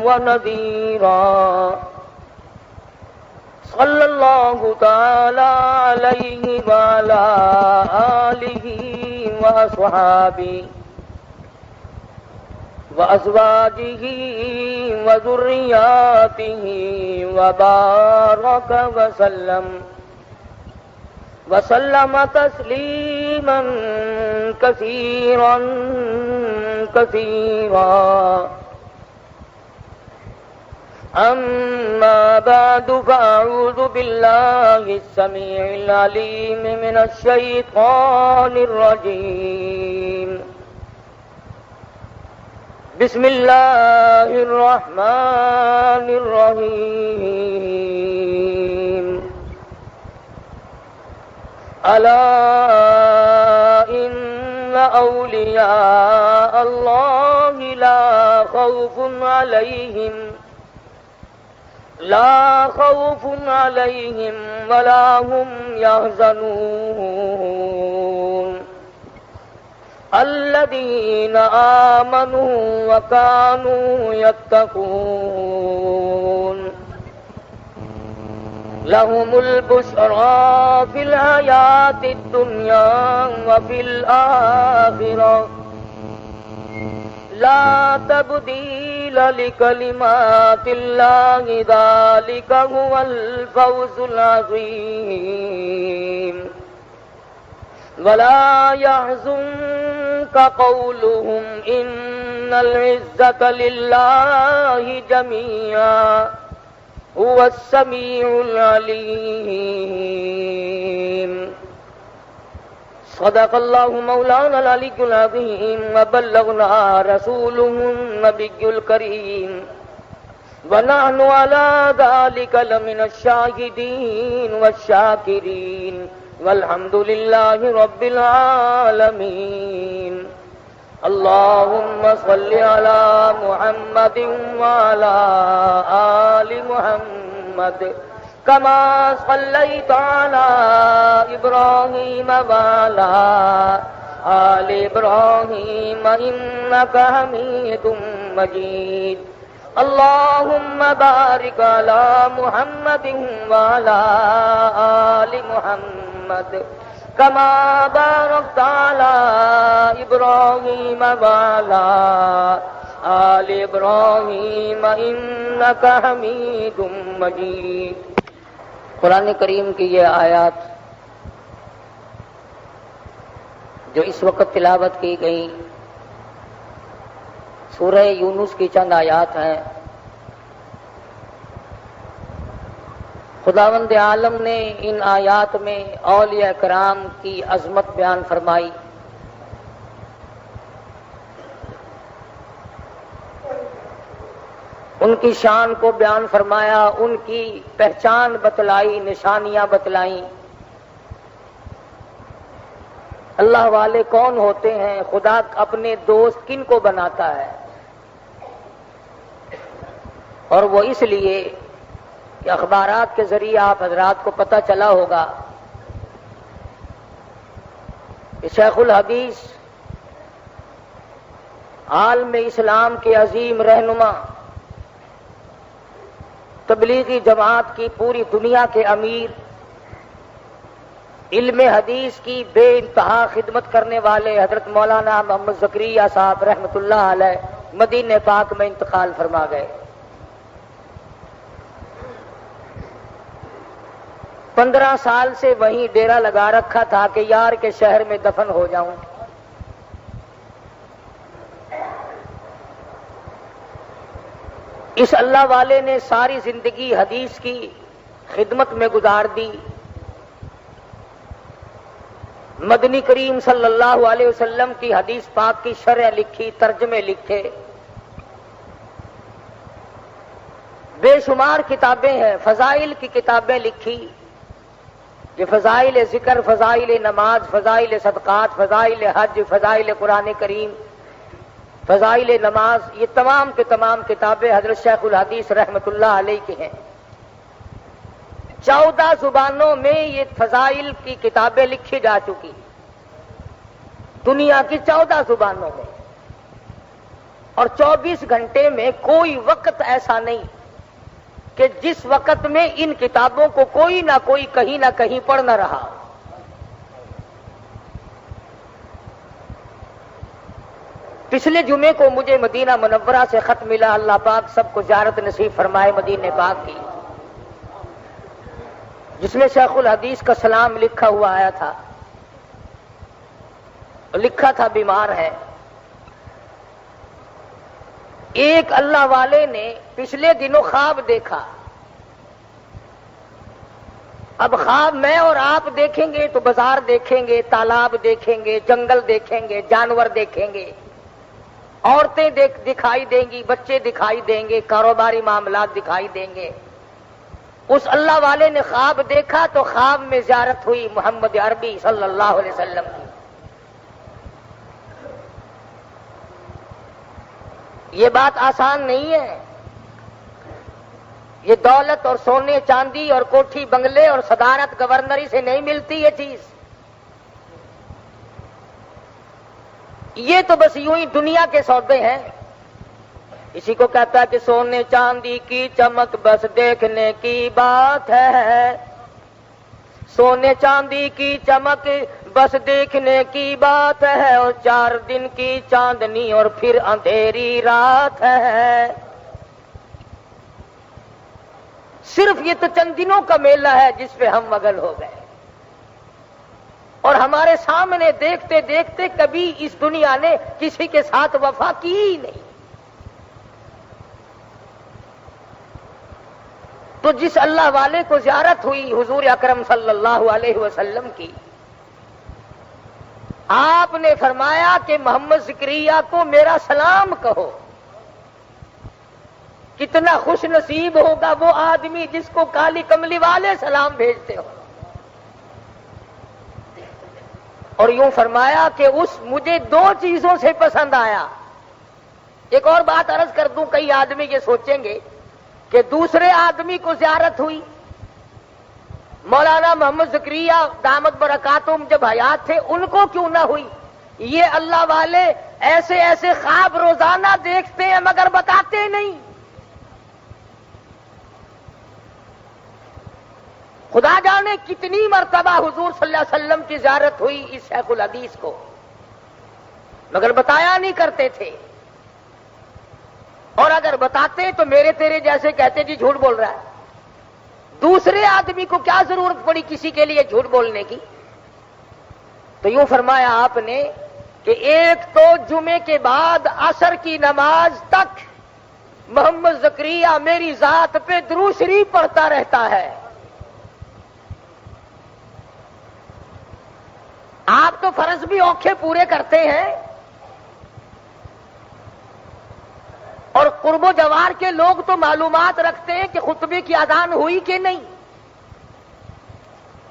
ونذيرا صلى الله تعالى عليه وعلى آله وأصحابه وأزواجه وذرياته وبارك وسلم تسليما كثيرا أما بعد فأعوذ بالله السميع العليم من الشيطان الرجيم بسم الله الرحمن الرحيم ألا إن أولياء الله لا خوف عليهم ولا هم يحزنون الذين آمنوا وكانوا يتقون لهم البشرى في الحياة الدنيا وفي الآخرة لا تبديل لكلمات الله ذلك هو الفوز العظيم ولا يحزنك قولهم إن العزة لله جميعا هو السميع العليم صدق الله مولانا العلي العظيم وبلغنا رسوله النبي الكريم ونحن على ذلك لمن الشاهدين والشاكرين والحمد لله رب العالمين اللهم صل على محمد وعلى آل محمد كما صليت على إبراهيم وعلى آل إبراهيم إنك حميد مجيد اللهم بارك على محمد وعلى آل محمد كما باركت على إبراهيم وعلى آل إبراهيم إنك حميد مجيد۔ قرآن کریم کی یہ آیات جو اس وقت تلاوت کی گئی سورہ یونس کی چند آیات ہیں۔ خداوند عالم نے ان آیات میں اولیاء کرام کی عظمت بیان فرمائی، ان کی شان کو بیان فرمایا، ان کی پہچان بتلائی، نشانیاں بتلائیں۔ اللہ والے کون ہوتے ہیں، خدا اپنے دوست کن کو بناتا ہے، اور وہ اس لیے کہ اخبارات کے ذریعے آپ حضرات کو پتہ چلا ہوگا کہ شیخ الحدیث عالم اسلام کے عظیم رہنما، تبلیغی جماعت کی پوری دنیا کے امیر، علم حدیث کی بے انتہا خدمت کرنے والے حضرت مولانا محمد زکریا صاحب رحمۃ اللہ علیہ مدینہ پاک میں انتقال فرما گئے۔ 15 سال سے وہیں ڈیرا لگا رکھا تھا کہ یار کے شہر میں دفن ہو جاؤں۔ اس اللہ والے نے ساری زندگی حدیث کی خدمت میں گزار دی، مدنی کریم صلی اللہ علیہ وسلم کی حدیث پاک کی شرح لکھی، ترجمے لکھے، بے شمار کتابیں ہیں، فضائل کی کتابیں لکھی، یہ فضائل ذکر، فضائل نماز، فضائل صدقات، فضائل حج، فضائل قرآن کریم، فضائل نماز، یہ تمام کے تمام کتابیں حضرت شیخ الحدیث رحمۃ اللہ علیہ کی ہیں۔ 14 زبانوں میں یہ فضائل کی کتابیں لکھی جا چکی، دنیا کی 14 زبانوں میں، اور 24 گھنٹے میں کوئی وقت ایسا نہیں کہ جس وقت میں ان کتابوں کو کوئی نہ کوئی کہیں نہ کہیں پڑھ نہ رہا. پچھلے جمعے کو مجھے مدینہ منورہ سے خط ملا. اللہ پاک سب کو زیارت نصیب فرمائے مدینہ پاک کی, جس میں شیخ الحدیث کا سلام لکھا ہوا آیا تھا. لکھا تھا بیمار ہے. ایک اللہ والے نے پچھلے دنوں خواب دیکھا. اب خواب میں اور آپ دیکھیں گے تو بازار دیکھیں گے, تالاب دیکھیں گے, جنگل دیکھیں گے, جانور دیکھیں گے, عورتیں دکھائی دیں گی, بچے دکھائی دیں گے, کاروباری معاملات دکھائی دیں گے. اس اللہ والے نے خواب دیکھا تو خواب میں زیارت ہوئی محمد عربی صلی اللہ علیہ وسلم کی. یہ بات آسان نہیں ہے. یہ دولت اور سونے چاندی اور کوٹھی بنگلے اور صدارت گورنری سے نہیں ملتی یہ چیز. یہ تو بس یوں ہی دنیا کے سودے ہیں. اسی کو کہتا ہے کہ سونے چاندی کی چمک بس دیکھنے کی بات ہے. سونے چاندی کی چمک بس دیکھنے کی بات ہے, اور 4 دن کی چاندنی اور پھر اندھیری رات ہے. صرف یہ تو چند دنوں کا میلہ ہے جس پہ ہم مگن ہو گئے, اور ہمارے سامنے دیکھتے دیکھتے کبھی اس دنیا نے کسی کے ساتھ وفا کی ہی نہیں. تو جس اللہ والے کو زیارت ہوئی حضور اکرم صلی اللہ علیہ وسلم کی, آپ نے فرمایا کہ محمد زکریا کو میرا سلام کہو. کتنا خوش نصیب ہوگا وہ آدمی جس کو کالی کملی والے سلام بھیجتے ہو. اور یوں فرمایا کہ مجھے 2 چیزوں سے پسند آیا. ایک اور بات عرض کر دوں, کئی آدمی یہ سوچیں گے کہ دوسرے آدمی کو زیارت ہوئی. مولانا محمد زکریا دامت برکاتہم جب حیات تھے ان کو کیوں نہ ہوئی؟ یہ اللہ والے ایسے ایسے خواب روزانہ دیکھتے ہیں مگر بتاتے نہیں. خدا جانے کتنی مرتبہ حضور صلی اللہ علیہ وسلم کی زیارت ہوئی اس شیخ الحدیث کو, مگر بتایا نہیں کرتے تھے. اور اگر بتاتے تو میرے تیرے جیسے کہتے جی جھوٹ بول رہا ہے. دوسرے آدمی کو کیا ضرورت پڑی کسی کے لیے جھوٹ بولنے کی؟ تو یوں فرمایا آپ نے کہ ایک تو جمعے کے بعد عصر کی نماز تک محمد زکریا میری ذات پہ درود شریف پڑھتا رہتا ہے. آپ تو فرض بھی اوکھے پورے کرتے ہیں, اور قرب و جوار کے لوگ تو معلومات رکھتے ہیں کہ خطبے کی اذان ہوئی کہ نہیں.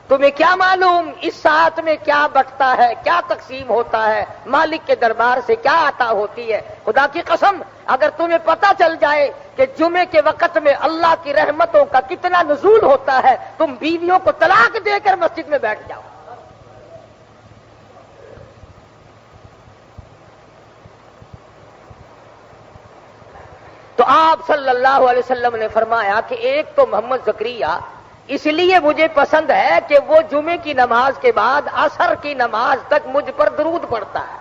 تمہیں کیا معلوم اس ساتھ میں کیا بٹتا ہے, کیا تقسیم ہوتا ہے, مالک کے دربار سے کیا عطا ہوتی ہے. خدا کی قسم اگر تمہیں پتہ چل جائے کہ جمعے کے وقت میں اللہ کی رحمتوں کا کتنا نزول ہوتا ہے, تم بیویوں کو طلاق دے کر مسجد میں بیٹھ جاؤ. تو آپ صلی اللہ علیہ وسلم نے فرمایا کہ ایک تو محمد زکریا اس لیے مجھے پسند ہے کہ وہ جمعے کی نماز کے بعد عصر کی نماز تک مجھ پر درود پڑھتا ہے.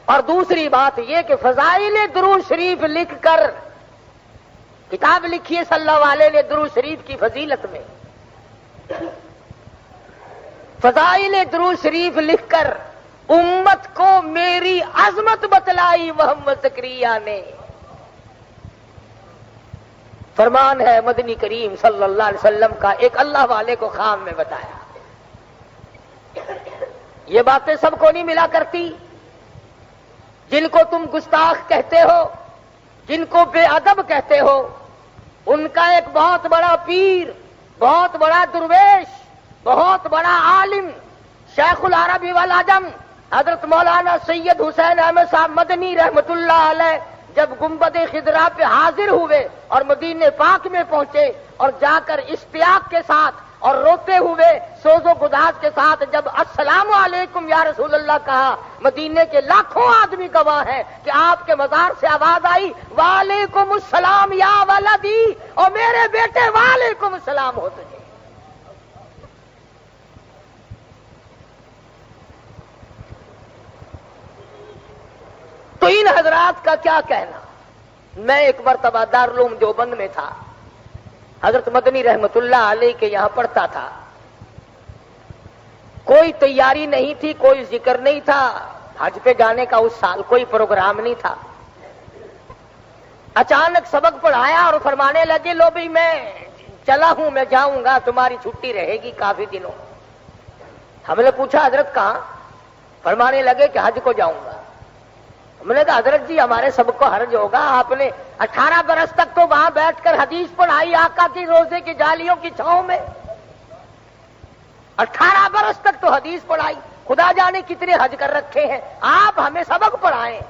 اور دوسری بات یہ کہ فضائل درود شریف لکھ کر کتاب لکھی ہے صلی اللہ علیہ نے درود شریف کی فضیلت میں. فضائل درود شریف لکھ کر امت کو میری عظمت بتلائی محمد زکریا نے. فرمان ہے مدنی کریم صلی اللہ علیہ وسلم کا, ایک اللہ والے کو خواب میں بتایا. یہ باتیں سب کو نہیں ملا کرتی. جن کو تم گستاخ کہتے ہو, جن کو بے ادب کہتے ہو, ان کا ایک بہت بڑا پیر, بہت بڑا درویش, بہت بڑا عالم شیخ العربی والعجم حضرت مولانا سید حسین احمد صاحب مدنی رحمت اللہ علیہ جب گنبد خضرا پہ حاضر ہوئے اور مدینے پاک میں پہنچے اور جا کر اشتیاق کے ساتھ اور روتے ہوئے سوز و گداز کے ساتھ جب السلام علیکم یا رسول اللہ کہا، مدینے کے لاکھوں آدمی گواہ ہیں کہ آپ کے مزار سے آواز آئی وعلیکم السلام یا ولدی، اور میرے بیٹے وعلیکم السلام ہو تجھے۔ تو ان حضرات کا کیا کہنا۔ میں ایک مرتبہ دارالعلوم دیوبند میں تھا، حضرت مدنی رحمت اللہ علیہ کے یہاں پڑھتا تھا، کوئی تیاری نہیں تھی، کوئی ذکر نہیں تھا، حج پہ جانے کا اس سال کوئی پروگرام نہیں تھا۔ اچانک سبق پڑھایا اور فرمانے لگے لو بھائی میں چلا ہوں، میں جاؤں گا، تمہاری چھٹی رہے گی کافی دنوں۔ ہم نے پوچھا حضرت کہاں؟ فرمانے لگے کہ حج کو جاؤں گا۔ ہم نے کہا حضرت جی ہمارے سب کو حرج ہوگا، آپ نے 18 برس تک تو وہاں بیٹھ کر حدیث پڑھائی آقا کی روزے کی جالیوں کی چھاؤں میں، 18 برس تک تو حدیث پڑھائی، خدا جانے کتنے حج کر رکھے ہیں، آپ ہمیں سبق پڑھائیں۔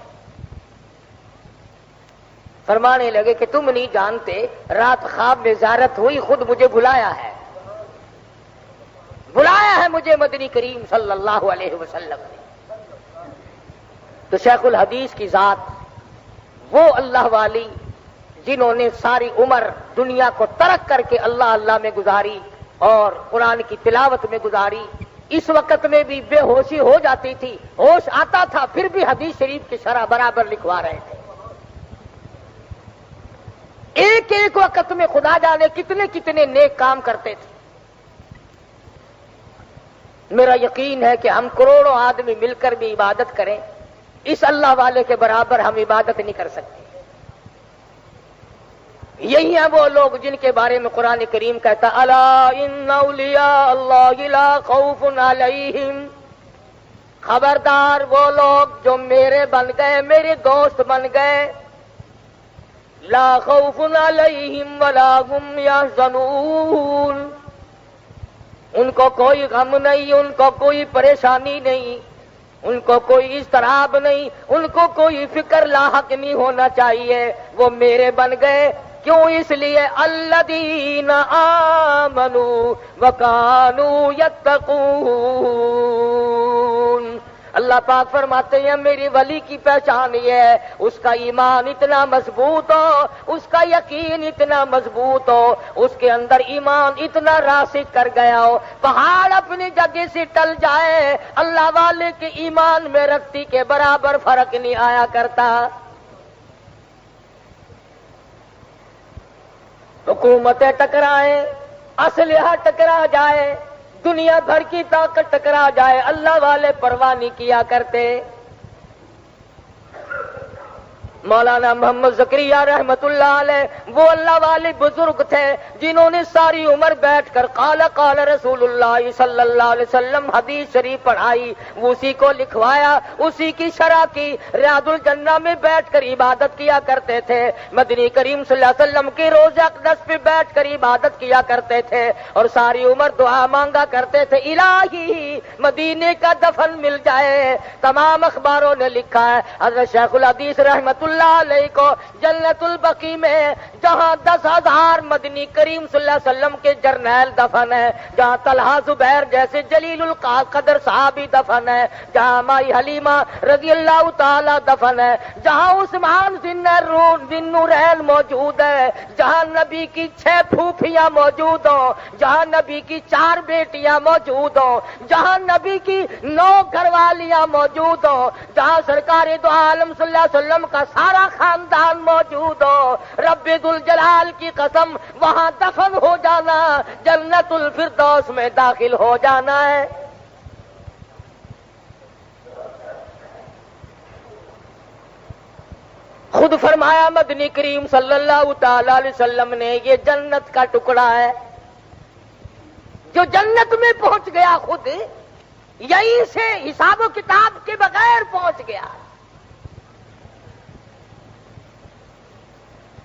فرمانے لگے کہ تم نہیں جانتے، رات خواب میں زیارت ہوئی، خود مجھے بلایا ہے مجھے مدنی کریم صلی اللہ علیہ وسلم نے۔ تو شیخ الحدیث کی ذات، وہ اللہ والی جنہوں نے ساری عمر دنیا کو ترک کر کے اللہ اللہ میں گزاری اور قرآن کی تلاوت میں گزاری، اس وقت میں بھی بے ہوشی ہو جاتی تھی، ہوش آتا تھا پھر بھی حدیث شریف کی شرح برابر لکھوا رہے تھے۔ ایک ایک وقت میں خدا جانے کتنے کتنے نیک کام کرتے تھے۔ میرا یقین ہے کہ ہم کروڑوں آدمی مل کر بھی عبادت کریں، اس اللہ والے کے برابر ہم عبادت نہیں کر سکتے۔ یہی ہیں وہ لوگ جن کے بارے میں قرآن کریم کہتا الا ان اولیاء اللہ لا خوف علیہم، خبردار وہ لوگ جو میرے بن گئے، میرے دوست بن گئے، لا خوف علیہم ولا هم یحزنون، ان کو کوئی غم نہیں، ان کو کوئی پریشانی نہیں، ان کو کوئی اضطراب نہیں، ان کو کوئی فکر لاحق نہیں ہونا چاہیے، وہ میرے بن گئے۔ کیوں؟ اس لیے الذین آمنوا وکانوا یتقون۔ اللہ پاک فرماتے ہیں میری ولی کی پہچان یہ ہے اس کا ایمان اتنا مضبوط ہو، اس کا یقین اتنا مضبوط ہو، اس کے اندر ایمان اتنا راسخ کر گیا ہو، پہاڑ اپنی جگہ سے ٹل جائے، اللہ والے کے ایمان میں رتی کے برابر فرق نہیں آیا کرتا۔ حکومتیں ٹکرائیں، اسلحہ ٹکرا جائے، دنیا بھر کی طاقت ٹکرا جائے، اللہ والے پرواہ نہیں کیا کرتے۔ مولانا محمد زکریا رحمت اللہ علیہ وہ اللہ والے بزرگ تھے جنہوں نے ساری عمر بیٹھ کر قال قال رسول اللہ صلی اللہ علیہ وسلم حدیث شریف پڑھائی، اسی کو لکھوایا، اسی کی شرح کی، ریاض الجنہ میں بیٹھ کر عبادت کیا کرتے تھے، مدنی کریم صلی اللہ علیہ وسلم کے روضہ اقدس پہ بیٹھ کر عبادت کیا کرتے تھے، اور ساری عمر دعا مانگا کرتے تھے الہی مدینے کا دفن مل جائے۔ تمام اخباروں نے لکھا ہے حضرت شیخ الحدیث رحمت اللہ علیہ کو جنت البقیع میں جہاں 10,000 مدنی کریم صلی اللہ علیہ وسلم کے جرنیل دفن ہے، جہاں طلحہ زبیر جیسے جلیل القدر صحابی دفن ہے، جہاں مائی حلیمہ رضی اللہ تعالی دفن ہے، جہاں عثمان ذی نورین موجود ہے، جہاں نبی کی 6 پھوپھیاں موجود ہوں، جہاں نبی کی 4 بیٹیاں موجود ہوں، جہاں نبی کی 9 گھر والیاں موجود ہوں، جہاں سرکار دو عالم صلی اللہ علیہ وسلم کا سارا خاندان موجود ہو، رب ذوالجلال کی قسم وہاں دفن ہو جانا، جنت الفردوس میں داخل ہو جانا ہے۔ خود فرمایا مدنی کریم صلی اللہ تعالی علیہ وسلم نے یہ جنت کا ٹکڑا ہے، جو جنت میں پہنچ گیا خود یہیں سے حساب و کتاب کے بغیر پہنچ گیا۔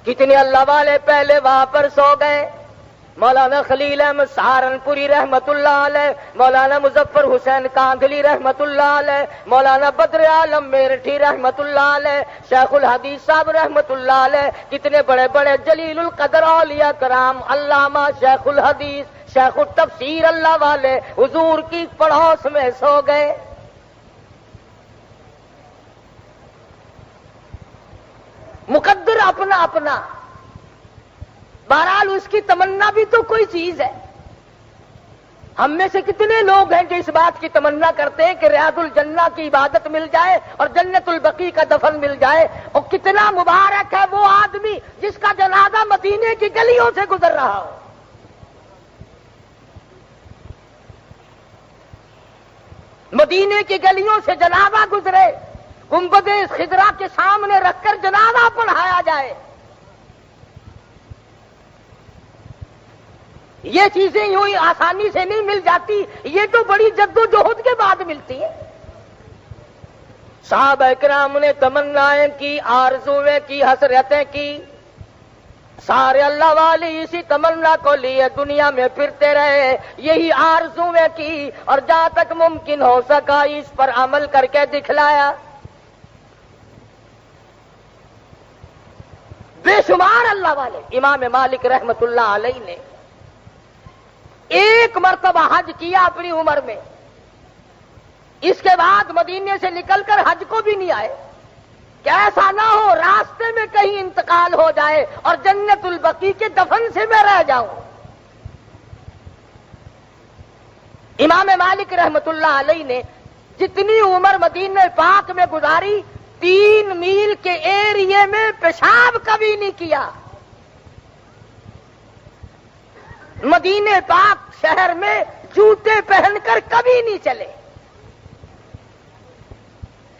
کتنے اللہ والے پہلے وہاں پر سو گئے، مولانا خلیل احمد سہارنپوری رحمت اللہ علیہ، مولانا مظفر حسین کاندھلی رحمت اللہ علیہ، مولانا بدر عالم میرٹھی رحمت اللہ علیہ، شیخ الحدیث صاحب رحمت اللہ علیہ، کتنے بڑے بڑے جلیل القدر اولیاء کرام، علامہ شیخ الحدیث شیخ التفسیر اللہ والے حضور کی پڑوس میں سو گئے. مقدر اپنا اپنا. بہرحال اس کی تمنا بھی تو کوئی چیز ہے. ہم میں سے کتنے لوگ ہیں جو اس بات کی تمنا کرتے ہیں کہ ریاض الجنہ کی عبادت مل جائے اور جنت البقیع کا دفن مل جائے. اور کتنا مبارک ہے وہ آدمی جس کا جنازہ مدینے کی گلیوں سے گزر رہا ہو. مدینے کی گلیوں سے جنازہ گزرے, گنبد خضرا کے سامنے رکھ کر جنازہ پڑھایا جائے. یہ چیزیں یوں ہی آسانی سے نہیں مل جاتی, یہ تو بڑی جدوجہد کے بعد ملتی ہے. صحابہ کرام نے تمنائیں کی, آرزویں کی, حسرتیں کی. سارے اللہ والے اسی تمنا کو لیے دنیا میں پھرتے رہے, یہی آرزویں کی, اور جہاں تک ممکن ہو سکا اس پر عمل کر کے دکھلایا. بے شمار اللہ والے. امام مالک رحمت اللہ علیہ نے ایک مرتبہ حج کیا اپنی عمر میں, اس کے بعد مدینے سے نکل کر حج کو بھی نہیں آئے کہ ایسا نہ ہو راستے میں کہیں انتقال ہو جائے اور جنت البقیع کے دفن سے میں رہ جاؤں. امام مالک رحمت اللہ علیہ نے جتنی عمر مدینہ پاک میں گزاری 3 میل کے ایریے میں پیشاب کبھی نہیں کیا. مدینہ پاک شہر میں جوتے پہن کر کبھی نہیں چلے.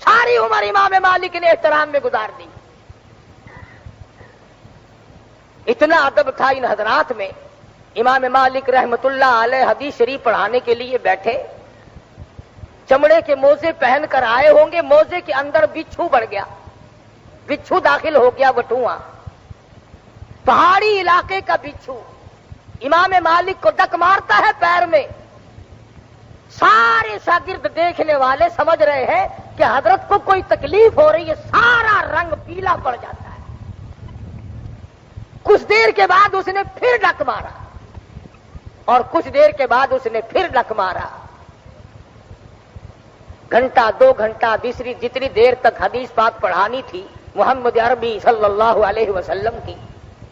ساری عمر امام مالک نے احترام میں گزار دی. اتنا ادب تھا ان حضرات میں. امام مالک رحمت اللہ علیہ حدیث شریف پڑھانے کے لیے بیٹھے, چمڑے کے موزے پہن کر آئے ہوں گے, موزے کے اندر بچھو بڑھ گیا, بچھو داخل ہو گیا وٹواں, پہاڑی علاقے کا بچھو. امام مالک کو ڈک مارتا ہے پیر میں. سارے شاگرد دیکھنے والے سمجھ رہے ہیں کہ حضرت کو کوئی تکلیف ہو رہی ہے, سارا رنگ پیلا پڑ جاتا ہے. کچھ دیر کے بعد اس نے پھر ڈک مارا, اور کچھ دیر کے بعد اس نے پھر ڈک مارا. گھنٹہ 2 گھنٹہ تیسری جتنی دیر تک حدیث پاک پڑھانی تھی محمد عربی صلی اللہ علیہ وسلم کی,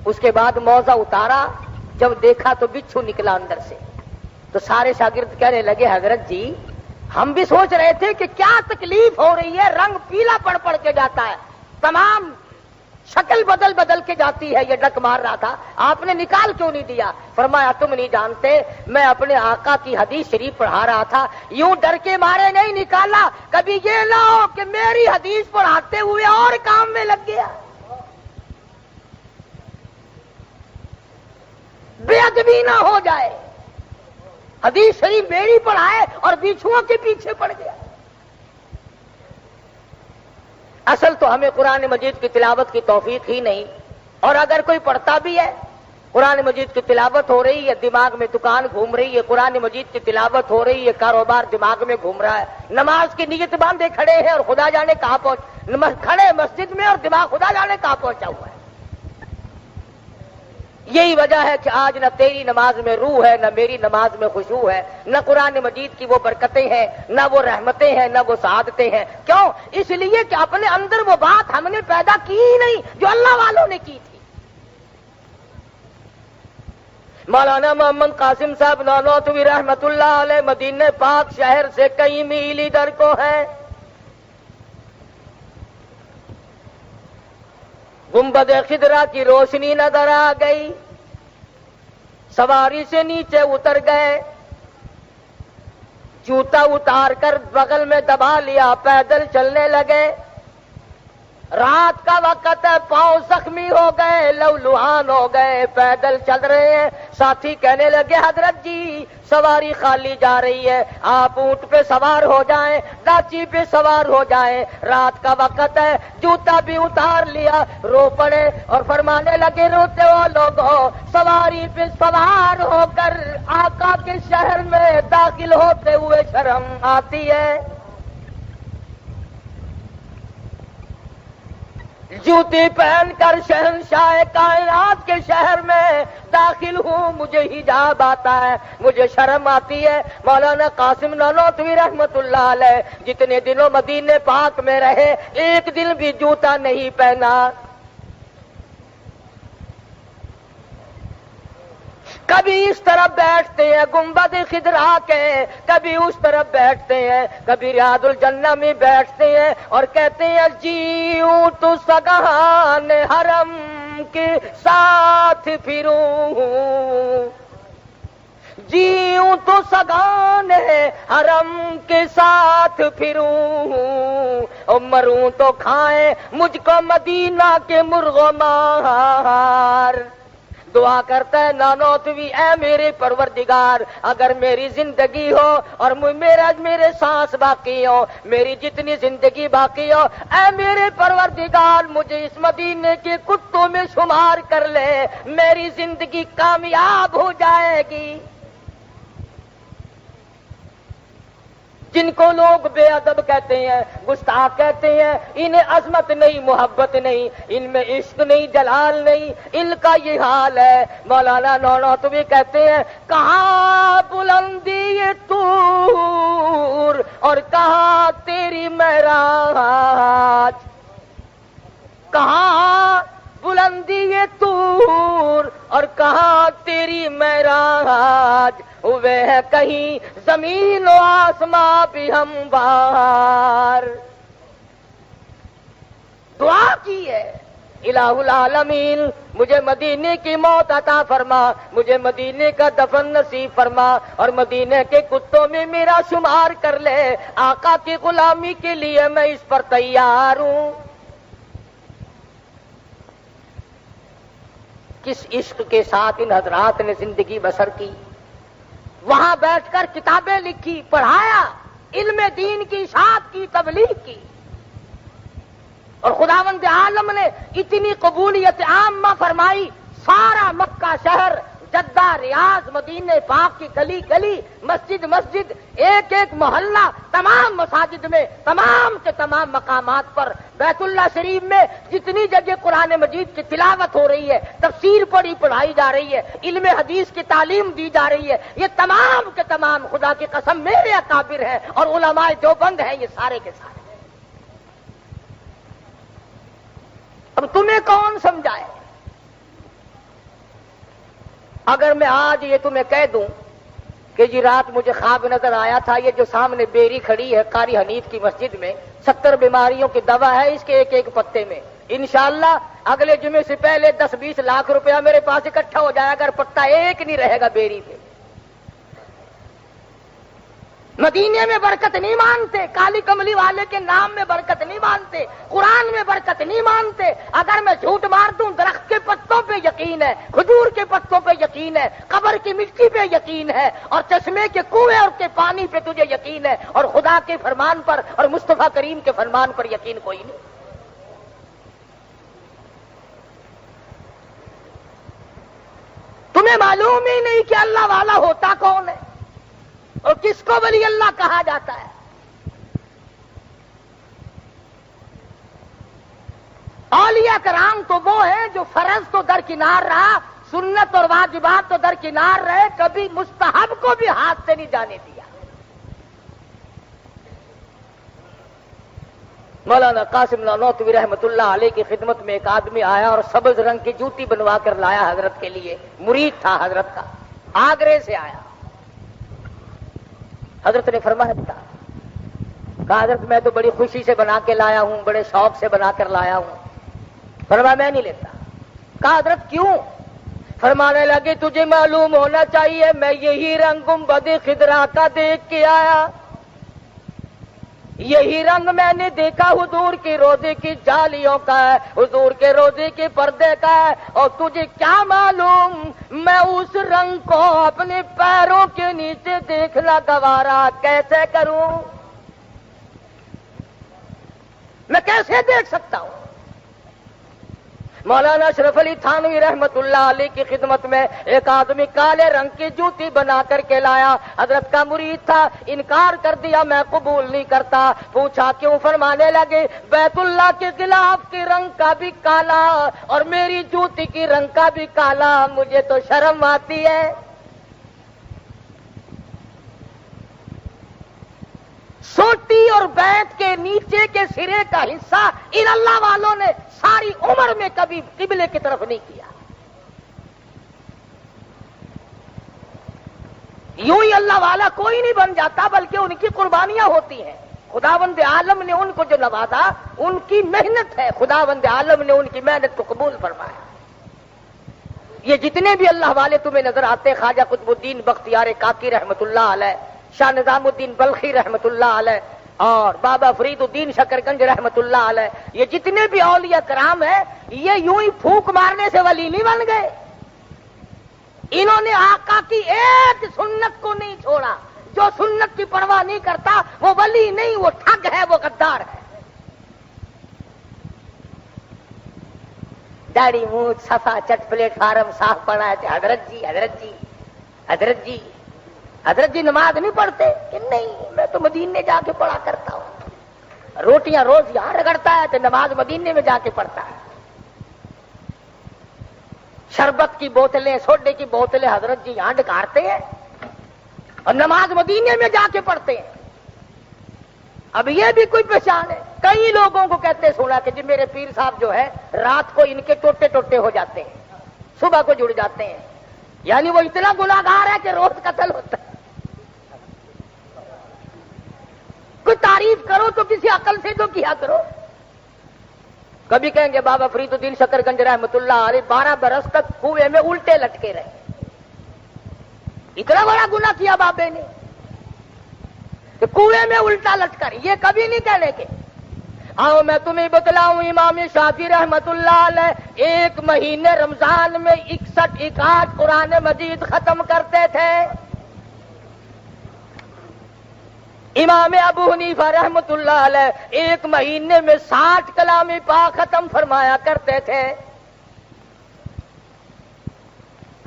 اس کے بعد موزہ اتارا. جب دیکھا تو بچھو نکلا اندر سے, تو سارے شاگرد کہنے لگے حضرت جی ہم بھی سوچ رہے تھے کہ کیا تکلیف ہو رہی ہے, رنگ پیلا پڑ کے جاتا ہے, تمام شکل بدل کے جاتی ہے, یہ ڈک مار رہا تھا, آپ نے نکال کیوں نہیں دیا؟ فرمایا تم نہیں جانتے, میں اپنے آقا کی حدیث شریف پڑھا رہا تھا, یوں ڈر کے مارے نہیں نکالا, کبھی یہ نہ ہو کہ میری حدیث پڑھاتے ہوئے اور کام میں لگ گیا. بے ادبی نہ ہو جائے, حدیث شریف میری پڑھائے اور بچھوؤں کے پیچھے پڑ گیا. اصل تو ہمیں قرآن مجید کی تلاوت کی توفیق ہی نہیں, اور اگر کوئی پڑھتا بھی ہے, قرآن مجید کی تلاوت ہو رہی ہے, دماغ میں دکان گھوم رہی ہے, قرآن مجید کی تلاوت ہو رہی ہے, کاروبار دماغ میں گھوم رہا ہے, نماز کی نیت باندھے کھڑے ہیں اور خدا جانے کہاں کھڑے مسجد میں اور دماغ خدا جانے کہاں پہنچا ہوا ہے. یہی وجہ ہے کہ آج نہ تیری نماز میں روح ہے, نہ میری نماز میں خشوع ہے, نہ قرآن مجید کی وہ برکتیں ہیں, نہ وہ رحمتیں ہیں, نہ وہ سعادتیں ہیں. کیوں؟ اس لیے کہ اپنے اندر وہ بات ہم نے پیدا کی ہی نہیں جو اللہ والوں نے کی تھی. مولانا محمد قاسم صاحب نانوتوی رحمت اللہ علیہ مدینہ پاک شہر سے کئی میل ادھر کو ہے. گنبد خضرا کی روشنی نظر آ گئی, سواری سے نیچے اتر گئے, جوتا اتار کر بغل میں دبا لیا, پیدل چلنے لگے. رات کا وقت ہے, پاؤں زخمی ہو گئے, لہولہان ہو گئے, پیدل چل رہے ہیں. ساتھی کہنے لگے حضرت جی سواری خالی جا رہی ہے, آپ اونٹ پہ سوار ہو جائیں, ڈاچی پہ سوار ہو جائیں, رات کا وقت ہے. جوتا بھی اتار لیا, رو پڑے اور فرمانے لگے روتے ہو لوگوں, سواری پہ سوار ہو کر آقا کے شہر میں داخل ہوتے ہوئے شرم آتی ہے. جوتی پہن کر شہنشاہ کائنات کے شہر میں داخل ہوں، مجھے حجاب آتا ہے، مجھے شرم آتی ہے۔ مولانا قاسم نانوتوی رحمت اللہ علیہ جتنے دنوں مدینے پاک میں رہے ایک دن بھی جوتا نہیں پہنا۔ کبھی اس طرف بیٹھتے ہیں گنبد خضرا کے، کبھی اس طرف بیٹھتے ہیں، کبھی ریاض الجنہ میں بیٹھتے ہیں اور کہتے ہیں جیوں تو سگان حرم کے ساتھ پھروں، جیوں تو سگان حرم کے ساتھ پھروں، اور مروں تو کھائیں مجھ کو مدینہ کے مرغ و مار۔ دعا کرتا ہے نانوتوی، اے میرے پروردگار اگر میری زندگی ہو اور میرے سانس باقی ہو، میری جتنی زندگی باقی ہو، اے میرے پروردگار مجھے اس مدینے کے کتوں میں شمار کر لے، میری زندگی کامیاب ہو جائے گی۔ جن کو لوگ بے ادب کہتے ہیں، گستاخ کہتے ہیں، انہیں عظمت نہیں، محبت نہیں، ان میں عشق نہیں، جلال نہیں، ان کا یہ حال ہے۔ مولانا نانوتوی کہتے ہیں کہاں بلندی یہ طور اور کہاں تیری معراج، کہاں بلندی یہ طور اور کہاں تیری معراج، ہوئے ہے کہیں زمین و آسماں بھی ہموار۔ دعا کی ہے الہ العالمین مجھے مدینے کی موت عطا فرما، مجھے مدینے کا دفن نصیب فرما، اور مدینے کے کتوں میں میرا شمار کر لے، آقا کی غلامی کے لیے میں اس پر تیار ہوں۔ کس عشق کے ساتھ ان حضرات نے زندگی بسر کی، وہاں بیٹھ کر کتابیں لکھی، پڑھایا، علم دین کی اشاعت کی، تبلیغ کی، اور خداوند عالم نے اتنی قبولیت عامہ فرمائی، سارا مکہ شہر، جدہ، ریاض، مدینہ پاک کی گلی گلی، مسجد مسجد، ایک ایک محلہ، تمام مساجد میں، تمام کے تمام مقامات پر، بیت اللہ شریف میں جتنی جگہ قرآن مجید کی تلاوت ہو رہی ہے، تفسیر پڑھائی جا رہی ہے، علم حدیث کی تعلیم دی جا رہی ہے، یہ تمام کے تمام خدا کی قسم میرے اکابر ہیں اور علماء دیوبند ہیں، یہ سارے کے سارے۔ اب تمہیں کون سمجھائے؟ اگر میں آج یہ تمہیں کہہ دوں کہ جی رات مجھے خواب نظر آیا تھا، یہ جو سامنے بیری کھڑی ہے قاری حنیف کی مسجد میں، 70 بیماریوں کی دوا ہے اس کے ایک ایک پتے میں، انشاءاللہ اگلے جمعے سے پہلے 10-20 لاکھ روپیہ میرے پاس اکٹھا ہو جائے گا، اگر پتا ایک نہیں رہے گا بیری پہ۔ مدینے میں برکت نہیں مانتے، کالی کملی والے کے نام میں برکت نہیں مانتے، قرآن میں برکت نہیں مانتے۔ اگر میں جھوٹ مار دوں درخت کے پتوں پہ یقین ہے، کھجور کے پتوں پہ یقین ہے، قبر کی مٹی پہ یقین ہے، اور چشمے کے کنویں اور کے پانی پہ تجھے یقین ہے، اور خدا کے فرمان پر اور مصطفیٰ کریم کے فرمان پر یقین کوئی نہیں۔ تمہیں معلوم ہی نہیں کہ اللہ والا ہوتا کون ہے اور کس کو ولی اللہ کہا جاتا ہے۔ اولیاء کرام تو وہ ہیں جو فرض تو درکنار رہا، سنت اور واجبات تو درکنار رہے، کبھی مستحب کو بھی ہاتھ سے نہیں جانے دیا۔ مولانا قاسم نانوتوی رحمت اللہ علیہ کی خدمت میں ایک آدمی آیا اور سبز رنگ کی جوتی بنوا کر لایا حضرت کے لیے، مرید تھا حضرت کا، آگرے سے آیا۔ حضرت نے فرمایا کہا حضرت میں تو بڑی خوشی سے بنا کے لایا ہوں، بڑے شوق سے بنا کر لایا ہوں۔ فرمایا میں نہیں لیتا۔ کہا حضرت کیوں؟ فرمانے لگے تجھے معلوم ہونا چاہیے میں یہی رنگ گنبد خضرا کا دیکھ کے آیا، یہی رنگ میں نے دیکھا حضور کی روضے کی جالیوں کا ہے، حضور کے روضے کے پردے کا ہے، اور تجھے کیا معلوم میں اس رنگ کو اپنے پیروں کے نیچے دیکھنا گوارا کیسے کروں؟ میں کیسے دیکھ سکتا ہوں؟ مولانا اشرف علی تھانوی رحمت اللہ علیہ کی خدمت میں ایک آدمی کالے رنگ کی جوتی بنا کر کے لایا. حضرت کا مرید تھا, انکار کر دیا, میں قبول نہیں کرتا. پوچھا کیوں؟ فرمانے لگے بیت اللہ کے غلاف کے رنگ کا بھی کالا اور میری جوتی کی رنگ کا بھی کالا, مجھے تو شرم آتی ہے. سوٹی اور بیت کے نیچے کے سرے کا حصہ ان اللہ والوں نے ساری عمر میں کبھی قبلے کی طرف نہیں کیا. یوں ہی اللہ والا کوئی نہیں بن جاتا, بلکہ ان کی قربانیاں ہوتی ہیں. خداوند عالم نے ان کو جو نوازا ان کی محنت ہے, خداوند عالم نے ان کی محنت کو قبول فرمایا. یہ جتنے بھی اللہ والے تمہیں نظر آتے, خواجہ قطب الدین بختیار کاکی رحمت اللہ علیہ, شاہ نظام الدین بلخی رحمت اللہ علیہ, اور بابا فرید الدین شکرگنج رحمت اللہ علیہ, یہ جتنے بھی اولیاء کرام ہیں, یہ یوں ہی پھونک مارنے سے ولی نہیں بن گئے. انہوں نے آقا کی ایک سنت کو نہیں چھوڑا. جو سنت کی پرواہ نہیں کرتا وہ ولی نہیں, وہ ٹھگ ہے, وہ غدار ہے. داڑھی مونچھ صفا چٹ پلیٹ فارم صاف پڑا ہے. حضرت جی حضرت جی حضرت جی حضرت جی نماز نہیں پڑھتے کہ نہیں, میں تو مدینے جا کے پڑھا کرتا ہوں. روٹیاں روز یہاں رگڑتا ہے تو نماز مدینے میں جا کے پڑھتا ہے. شربت کی بوتلیں, سوڈے کی بوتلیں حضرت جی یہاں ڈکارتے ہیں اور نماز مدینے میں جا کے پڑھتے ہیں. اب یہ بھی کوئی پہچان ہے. کئی لوگوں کو کہتے سنا کہ جی میرے پیر صاحب جو ہے رات کو ان کے ٹوٹے ٹوٹے ہو جاتے ہیں, صبح کو جڑ جاتے ہیں, یعنی وہ اتنا گناہگار ہے کہ روز قتل ہوتا ہے. کوئی تعریف کرو تو کسی عقل سے تو کیا کرو. کبھی کہیں گے بابا فرید الدین شکرگنج رحمت اللہ علیہ 12 برس تک کنویں میں الٹے لٹکے رہے. اتنا بڑا گناہ کیا بابے نے کہ کنویں میں الٹا لٹکر. یہ کبھی نہیں کہنے کے. آؤ میں تمہیں بتلاؤں, امام شافعی رحمت اللہ علیہ 1 مہینے رمضان میں 61 قرآن مجید ختم کرتے تھے. امام ابو حنیفہ رحمت اللہ علیہ 1 مہینے میں 60 کلام پاک ختم فرمایا کرتے تھے.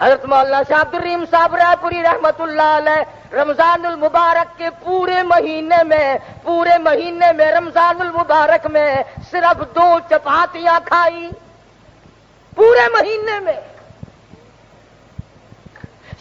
حضرت مولانا شاہ عبد الرحیم صاحب رائے پوری رحمت اللہ علیہ رمضان المبارک کے پورے مہینے میں رمضان المبارک میں صرف 2 چپاتیاں کھائی پورے مہینے میں.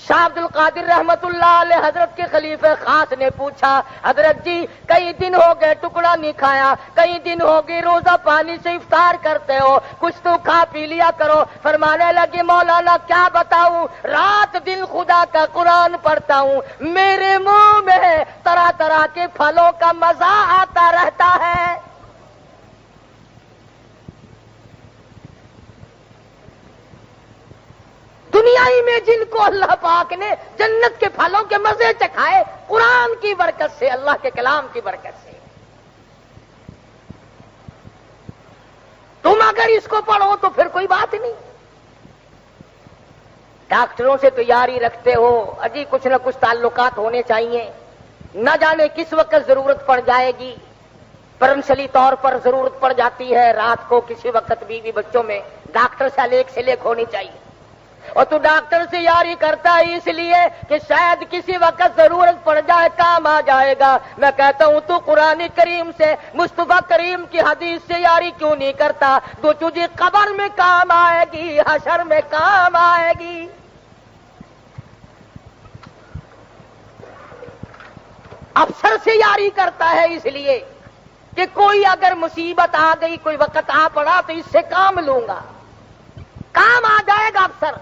شاہ عبد القادر رحمت اللہ علیہ حضرت کے خلیفہ خاص نے پوچھا, حضرت جی کئی دن ہو گئے ٹکڑا نہیں کھایا, کئی دن ہو گئے روزہ پانی سے افطار کرتے ہو, کچھ تو کھا پی لیا کرو. فرمانے لگے مولانا کیا بتاؤں, رات دن خدا کا قرآن پڑھتا ہوں, میرے منہ میں طرح طرح کے پھلوں کا مزہ آتا رہتا ہے. دنیا ہی میں جن کو اللہ پاک نے جنت کے پھلوں کے مزے چکھائے, قرآن کی برکت سے, اللہ کے کلام کی برکت سے. تم اگر اس کو پڑھو تو پھر کوئی بات نہیں. ڈاکٹروں سے تو یاری رکھتے ہو, اجی کچھ نہ کچھ تعلقات ہونے چاہیے, نہ جانے کس وقت ضرورت پڑ جائے گی. پرنسلی طور پر ضرورت پڑ جاتی ہے رات کو کسی وقت بیوی بچوں میں, ڈاکٹر سے لیک ہونی چاہیے. اور تو ڈاکٹر سے یاری کرتا ہے اس لیے کہ شاید کسی وقت ضرورت پڑ جائے, کام آ جائے گا. میں کہتا ہوں تو قرآن کریم سے, مصطفیٰ کریم کی حدیث سے یاری کیوں نہیں کرتا؟ تو تجھے قبر میں کام آئے گی, حشر میں کام آئے گی. افسر سے یاری کرتا ہے اس لیے کہ کوئی اگر مصیبت آ گئی, کوئی وقت آ پڑا تو اس سے کام لوں گا, کام آ جائے گا افسر.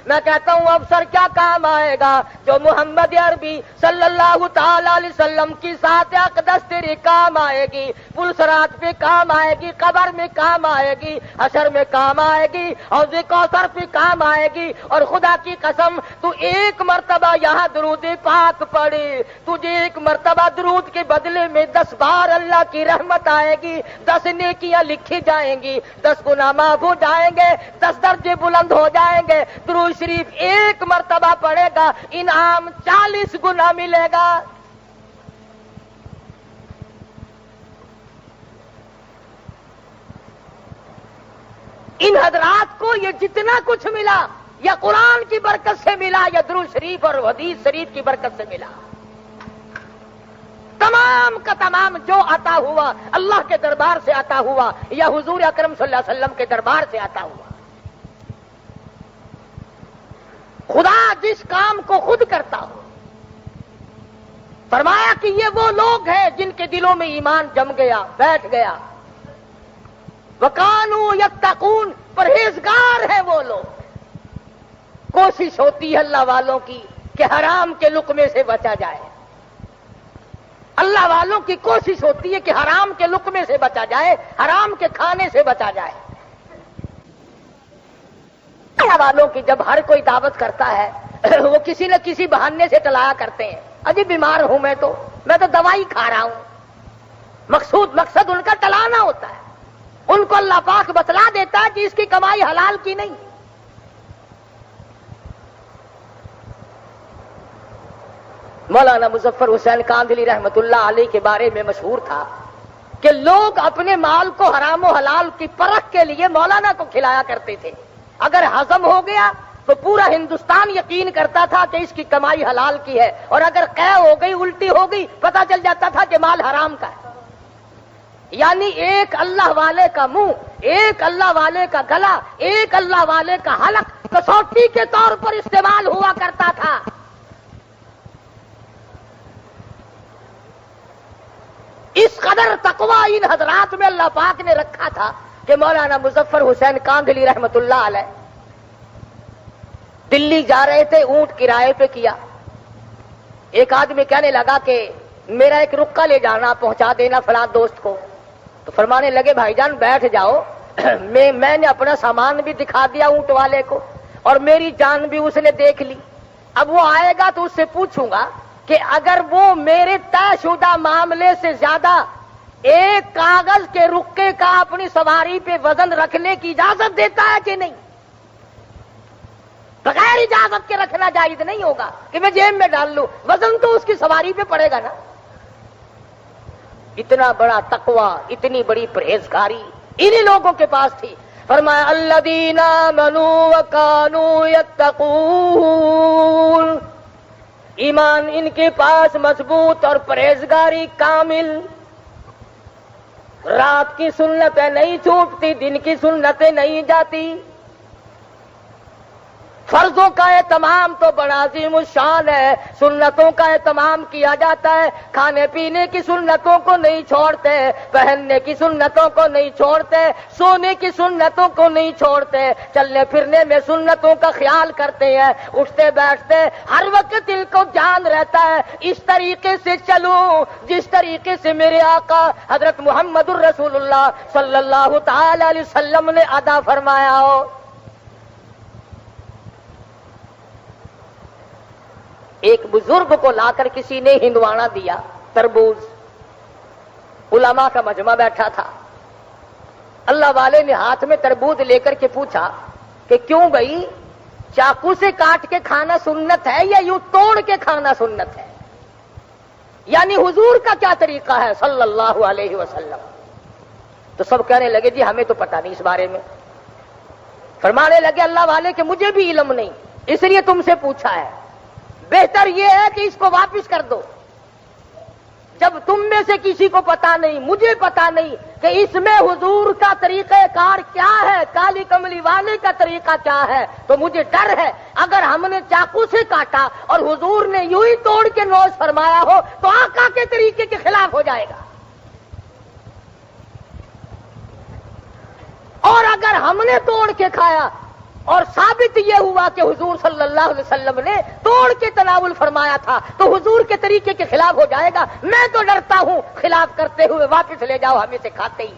میں کہتا ہوں افسر کیا کام آئے گا؟ جو محمد عربی صلی اللہ تعالی علیہ وسلم کی ذات اقدس تیرے کام آئے گی, پلسرات پہ کام آئے گی, قبر میں کام آئے گی, حشر میں کام آئے گی, حوض کوثر پہ کام آئے گی. اور خدا کی قسم تو 1 مرتبہ یہاں درود پاک پڑھی, تجھے 1 مرتبہ درود کے بدلے میں 10 بار اللہ کی رحمت آئے گی, 10 نیکیاں لکھی جائیں گی, 10 گناہ معاف ہو جائیں گے, 10 درجے بلند ہو جائیں گے. درود شریف 1 مرتبہ پڑھے گا, انعام 40 گنا ملے گا. ان حضرات کو یہ جتنا کچھ ملا یا قرآن کی برکت سے ملا یا درود شریف اور حدیث شریف کی برکت سے ملا، تمام کا تمام جو عطا ہوا اللہ کے دربار سے عطا ہوا یا حضور اکرم صلی اللہ علیہ وسلم کے دربار سے عطا ہوا۔ خدا جس کام کو خود کرتا ہو، فرمایا کہ یہ وہ لوگ ہیں جن کے دلوں میں ایمان جم گیا، بیٹھ گیا۔ وَقَانُوا يَتَّقُونَ، پرہیزگار ہیں وہ لوگ۔ کوشش ہوتی ہے اللہ والوں کی کہ حرام کے لقمے سے بچا جائے، اللہ والوں کی کوشش ہوتی ہے کہ حرام کے لقمے سے بچا جائے، حرام کے کھانے سے بچا جائے۔ اللہ والوں کی جب ہر کوئی دعوت کرتا ہے وہ کسی نہ کسی بہانے سے ٹلایا کرتے ہیں، اجی بیمار ہوں میں تو دوائی کھا رہا ہوں۔ مقصد ان کا ٹلانا ہوتا ہے۔ ان کو اللہ پاک بتلا دیتا ہے کہ اس کی کمائی حلال کی نہیں۔ مولانا مظفر حسین کاندھلی رحمت اللہ علیہ کے بارے میں مشہور تھا کہ لوگ اپنے مال کو حرام و حلال کی پرکھ کے لیے مولانا کو کھلایا کرتے تھے۔ اگر ہضم ہو گیا تو پورا ہندوستان یقین کرتا تھا کہ اس کی کمائی حلال کی ہے، اور اگر قے ہو گئی، الٹی ہو گئی، پتہ چل جاتا تھا کہ مال حرام کا ہے۔ یعنی ایک اللہ والے کا منہ، ایک اللہ والے کا گلا، ایک اللہ والے کا حلق کسوٹی کے طور پر استعمال ہوا کرتا تھا۔ اس قدر تقویٰ ان حضرات میں اللہ پاک نے رکھا تھا کہ مولانا مظفر حسین کاندھلی رحمت اللہ علیہ دلی جا رہے تھے، اونٹ کرائے پہ کیا۔ ایک آدمی کہنے لگا کہ میرا ایک رکا لے جانا، پہنچا دینا فلاں دوست کو۔ تو فرمانے لگے بھائی جان بیٹھ جاؤ، میں نے اپنا سامان بھی دکھا دیا اونٹ والے کو اور میری جان بھی اس نے دیکھ لی۔ اب وہ آئے گا تو اس سے پوچھوں گا کہ اگر وہ میرے طے شدہ معاملے سے زیادہ ایک کاغذ کے رکے کا اپنی سواری پہ وزن رکھنے کی اجازت دیتا ہے کہ نہیں؟ بغیر اجازت کے رکھنا جائز نہیں ہوگا کہ میں جیب میں ڈال لوں، وزن تو اس کی سواری پہ پڑے گا نا۔ اتنا بڑا تقویٰ، اتنی بڑی پرہیزگاری انہی لوگوں کے پاس تھی۔ فرمایا الذین آمنوا وکانوا یتقون، ایمان ان کے پاس مضبوط اور پرہیزگاری کامل۔ رات کی سنتیں نہیں چھوٹتی، دن کی سنتیں نہیں جاتی، فرضوں کا اہتمام تو بڑا عظیم الشان ہے، سنتوں کا اہتمام کیا جاتا ہے۔ کھانے پینے کی سنتوں کو نہیں چھوڑتے، پہننے کی سنتوں کو نہیں چھوڑتے، سونے کی سنتوں کو نہیں چھوڑتے، چلنے پھرنے میں سنتوں کا خیال کرتے ہیں، اٹھتے بیٹھتے ہر وقت دل کو جان رہتا ہے اس طریقے سے چلوں جس طریقے سے میرے آقا حضرت محمد الرسول اللہ صلی اللہ تعالی علیہ وسلم نے ادا فرمایا ہو۔ ایک بزرگ کو لا کر کسی نے ہندوانا دیا، تربوز۔ علماء کا مجمع بیٹھا تھا، اللہ والے نے ہاتھ میں تربوز لے کر کے پوچھا کہ کیوں بھائی چاقو سے کاٹ کے کھانا سنت ہے یا یوں توڑ کے کھانا سنت ہے؟ یعنی حضور کا کیا طریقہ ہے صلی اللہ علیہ وسلم؟ تو سب کہنے لگے جی ہمیں تو پتہ نہیں اس بارے میں۔ فرمانے لگے اللہ والے کہ مجھے بھی علم نہیں، اس لیے تم سے پوچھا ہے، بہتر یہ ہے کہ اس کو واپس کر دو۔ جب تم میں سے کسی کو پتا نہیں، مجھے پتا نہیں کہ اس میں حضور کا طریقہ کار کیا ہے، کالی کملی والے کا طریقہ کیا ہے، تو مجھے ڈر ہے اگر ہم نے چاقو سے کاٹا اور حضور نے یوں ہی توڑ کے نوش فرمایا ہو تو آقا کے طریقے کے خلاف ہو جائے گا، اور اگر ہم نے توڑ کے کھایا اور ثابت یہ ہوا کہ حضور صلی اللہ علیہ وسلم نے توڑ کے تناول فرمایا تھا تو حضور کے طریقے کے خلاف ہو جائے گا۔ میں تو ڈرتا ہوں خلاف کرتے ہوئے واپس لے جاؤ، ہمیں سے کھاتے ہی۔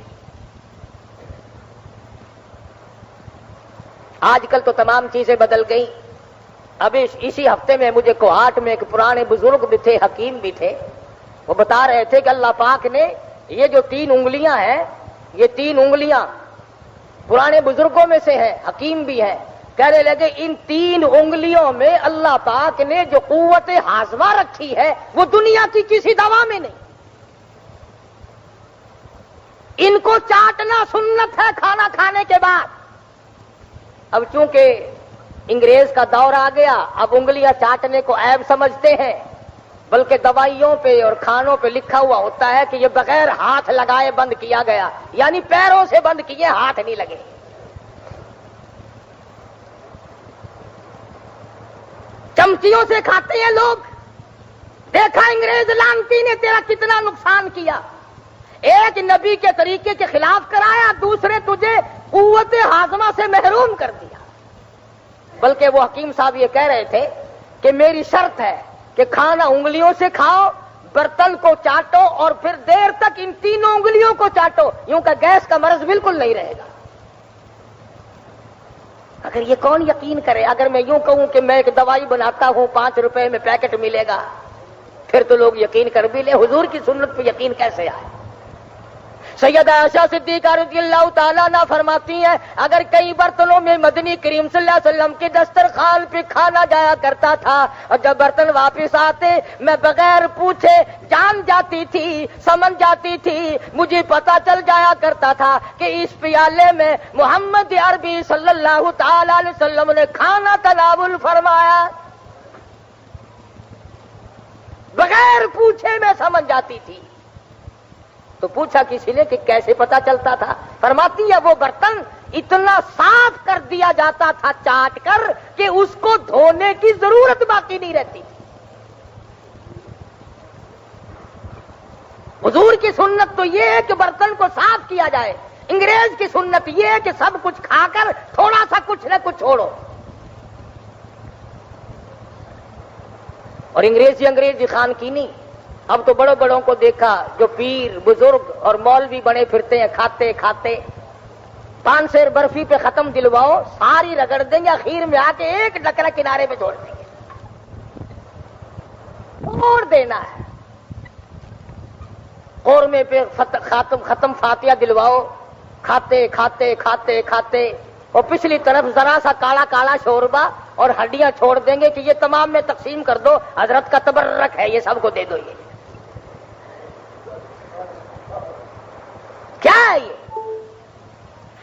آج کل تو تمام چیزیں بدل گئی۔ ابھی اسی ہفتے میں مجھے کوہاٹ میں ایک پرانے بزرگ بھی تھے، حکیم بھی تھے، وہ بتا رہے تھے کہ اللہ پاک نے یہ جو 3 انگلیاں ہیں، یہ 3 انگلیاں پرانے بزرگوں میں سے ہیں، حکیم بھی ہیں، کہنے لگے ان 3 انگلیوں میں اللہ پاک نے جو قوت ہاضمہ رکھی ہے وہ دنیا کی کسی دوا میں نہیں۔ ان کو چاٹنا سنت ہے کھانا کھانے کے بعد، اب چونکہ انگریز کا دور آ گیا، اب انگلیاں چاٹنے کو عیب سمجھتے ہیں، بلکہ دوائیوں پہ اور کھانوں پہ لکھا ہوا ہوتا ہے کہ یہ بغیر ہاتھ لگائے بند کیا گیا، یعنی پیروں سے بند کیے، ہاتھ نہیں لگے۔ چمچیوں سے کھاتے ہیں لوگ۔ دیکھا انگریز لانتی نے تیرا کتنا نقصان کیا، ایک نبی کے طریقے کے خلاف کرایا، دوسرے تجھے قوت ہاضمہ سے محروم کر دیا۔ بلکہ وہ حکیم صاحب یہ کہہ رہے تھے کہ میری شرط ہے کہ کھانا انگلیوں سے کھاؤ، برتن کو چاٹو اور پھر دیر تک ان تینوں انگلیوں کو چاٹو، یوں کہ گیس کا مرض بالکل نہیں رہے گا۔ اگر یہ کون یقین کرے؟ اگر میں یوں کہوں کہ میں ایک دوائی بناتا ہوں 5 روپے میں پیکٹ ملے گا، پھر تو لوگ یقین کر بھی لیں، حضور کی سنت پہ یقین کیسے آئے؟ سیدہ عائشہ صدیقہ رضی اللہ تعالیٰ عنہ فرماتی ہیں اگر کئی برتنوں میں مدنی کریم صلی اللہ علیہ وسلم کے دسترخوان پہ کھانا جایا کرتا تھا، اور جب برتن واپس آتے میں بغیر پوچھے جان جاتی تھی، سمجھ جاتی تھی، مجھے پتا چل جایا کرتا تھا کہ اس پیالے میں محمد عربی صلی اللہ تعالیٰ علیہ وسلم نے کھانا تناول فرمایا۔ بغیر پوچھے میں سمجھ جاتی تھی۔ تو پوچھا کسی نے کہ کیسے پتا چلتا تھا؟ فرماتی ہے وہ برتن اتنا صاف کر دیا جاتا تھا چاٹ کر کہ اس کو دھونے کی ضرورت باقی نہیں رہتی تھی۔ حضور کی سنت تو یہ ہے کہ برتن کو صاف کیا جائے، انگریز کی سنت یہ ہے کہ سب کچھ کھا کر تھوڑا سا کچھ نہ کچھ چھوڑو۔ اور انگریزی خان کی نہیں، اب تو بڑوں بڑوں کو دیکھا جو پیر بزرگ اور مولوی بنے پھرتے ہیں، کھاتے کھاتے 5 سیر برفی پہ ختم دلواؤ، ساری رگڑ دیں گے، اخیر میں آ کے ایک ڈکرا کنارے پہ چھوڑ دیں گے، چھوڑ دینا ہے۔ قورمے پہ ختم فاتحہ دلواؤ، کھاتے کھاتے کھاتے کھاتے، اور پچھلی طرف ذرا سا کالا کالا شوربہ اور ہڈیاں چھوڑ دیں گے کہ یہ تمام میں تقسیم کر دو، حضرت کا تبرک ہے، یہ سب کو دے دو۔ یہ کیا ہے؟ یہ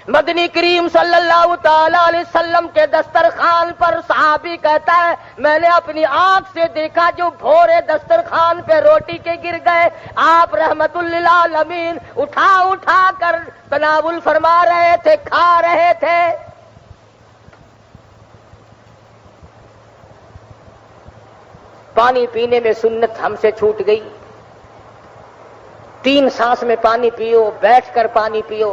مدنی کریم صلی اللہ تعالی علیہ وسلم کے دسترخوان پر صحابی کہتا ہے میں نے اپنی آنکھ سے دیکھا جو بھورے دسترخوان پہ روٹی کے گر گئے، آپ رحمت للعالمین اٹھا اٹھا کر تناول فرما رہے تھے، کھا رہے تھے۔ پانی پینے میں سنت ہم سے چھوٹ گئی۔ 3 سانس میں پانی پیو، بیٹھ کر پانی پیو۔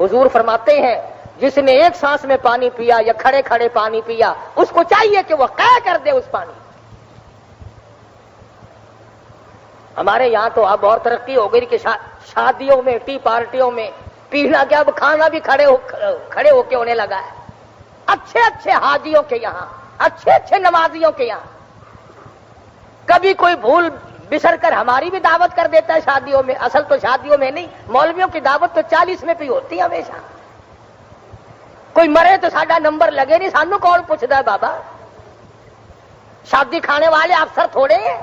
حضور فرماتے ہیں جس نے 1 سانس میں پانی پیا یا کھڑے کھڑے پانی پیا، اس کو چاہیے کہ وہ قے کر دے اس پانی۔ ہمارے یہاں تو اب اور ترقی ہو گئی کہ شادیوں میں، ٹی پارٹیوں میں پینا کیا، اب کھانا بھی کھڑے ہو کے ہونے لگا ہے۔ اچھے اچھے حاجیوں کے یہاں، اچھے اچھے نمازیوں کے یہاں کبھی کوئی بھول بسر کر ہماری بھی دعوت کر دیتا ہے شادیوں میں۔ اصل تو شادیوں میں نہیں، مولویوں کی دعوت تو 40 میں بھی ہوتی ہے ہمیشہ۔ کوئی مرے تو ساڈا نمبر لگے نہیں، سانو کون پوچھتا ہے بابا؟ شادی کھانے والے افسر تھوڑے ہیں،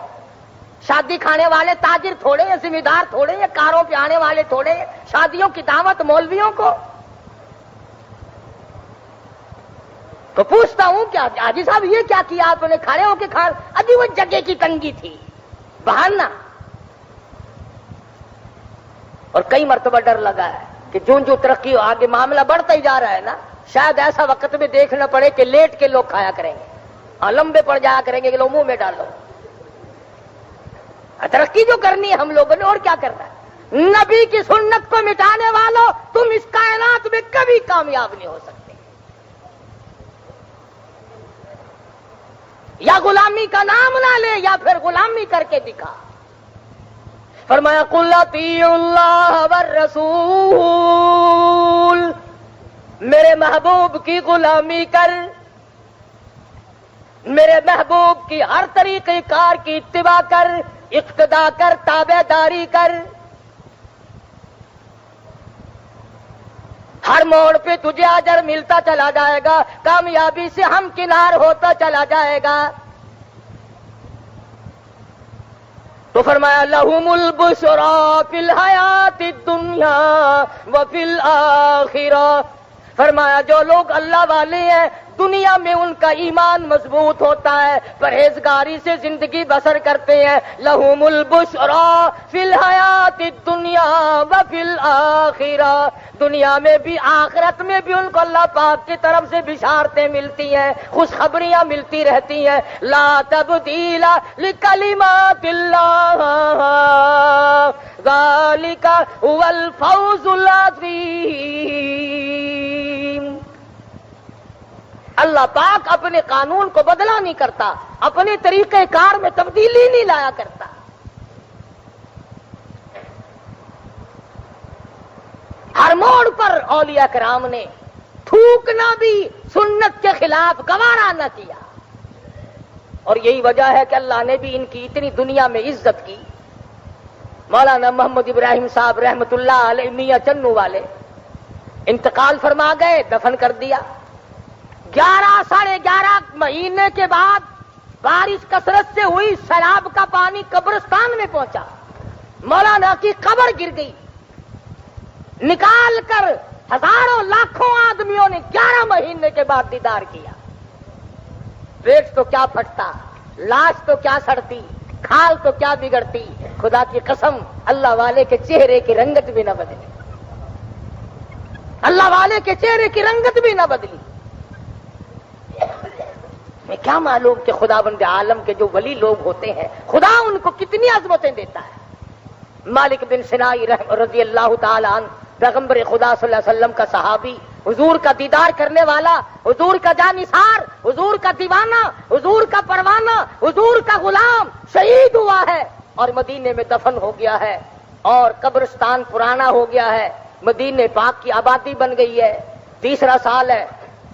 شادی کھانے والے تاجر تھوڑے ہیں، ذمہ دار تھوڑے ہیں، کاروں پہ آنے والے تھوڑے ہیں۔ شادیوں کی دعوت مولویوں کو تو پوچھتا ہوں کیا حاجی صاحب یہ کیا کیا آپ نے؟ کھڑے ہو کے کھا؟ ابھی وہ جگہ کی تنگی تھی، بہانا۔ اور کئی مرتبہ ڈر لگا ہے کہ جو ترقی ہو آگے معاملہ بڑھتا ہی جا رہا ہے نا، شاید ایسا وقت میں دیکھنا پڑے کہ لیٹ کے لوگ کھایا کریں گے، اور لمبے پڑ جایا کریں گے کہ لوگ منہ میں ڈالو۔ ترقی جو کرنی ہے ہم لوگوں نے، اور کیا کرنا ہے؟ نبی کی سنت کو مٹانے والوں تم اس کائنات میں کبھی کامیاب نہیں ہو سکتے۔ یا غلامی کا نام نہ لے یا پھر غلامی کر کے دکھا۔ فرمایا قل اطیعوا اللہ والرسول، میرے محبوب کی غلامی کر، میرے محبوب کی ہر طریقے کار کی اتباع کر، اقتداء کر، تابع داری کر۔ ہر موڑ پہ تجھے اجر ملتا چلا جائے گا، کامیابی سے ہمکنار ہوتا چلا جائے گا۔ تو فرمایا لہم البشریٰ فی الحیات الدنیا وفی الآخرہ، فرمایا جو لوگ اللہ والے ہیں دنیا میں ان کا ایمان مضبوط ہوتا ہے، پرہیزگاری سے زندگی بسر کرتے ہیں، لہم البشرا فی الحیات الدنیا وفی الآخرہ، دنیا میں بھی آخرت میں بھی ان کو اللہ پاک کی طرف سے بشارتیں ملتی ہیں، خوشخبریاں ملتی رہتی ہیں۔ لا تبدیل لکلمات اللہ ذالک هو الفوز العظیم۔ اللہ پاک اپنے قانون کو بدلا نہیں کرتا، اپنے طریقہ کار میں تبدیلی نہیں لایا کرتا۔ ہر موڑ پر اولیاء کرام نے تھوکنا بھی سنت کے خلاف گوارا نہ کیا، اور یہی وجہ ہے کہ اللہ نے بھی ان کی اتنی دنیا میں عزت کی۔ مولانا محمد ابراہیم صاحب رحمت اللہ علیہ میاں چنو والے انتقال فرما گئے، دفن کر دیا۔ 11 مہینے کے بعد بارش کثرت سے ہوئی، سیلاب کا پانی قبرستان میں پہنچا، مولانا کی قبر گر گئی، نکال کر ہزاروں لاکھوں آدمیوں نے 11 مہینے کے بعد دیدار کیا۔ پیٹ تو کیا پھٹتا، لاش تو کیا سڑتی، کھال تو کیا بگڑتی، خدا کی قسم اللہ والے کے چہرے کی رنگت بھی نہ بدلی، اللہ والے کے چہرے کی رنگت بھی نہ بدلی۔ میں کیا معلوم کہ خداوند عالم کے جو ولی لوگ ہوتے ہیں خدا ان کو کتنی عظمتیں دیتا ہے۔ مالک بن سنائی رضی اللہ تعالی عنہ پیغمبر خدا صلی اللہ علیہ وسلم کا صحابی، حضور کا دیدار کرنے والا، حضور کا جانثار، حضور کا دیوانہ، حضور کا پروانہ، حضور کا غلام شہید ہوا ہے اور مدینے میں دفن ہو گیا ہے، اور قبرستان پرانا ہو گیا ہے، مدینے پاک کی آبادی بن گئی ہے، 3 سال ہے۔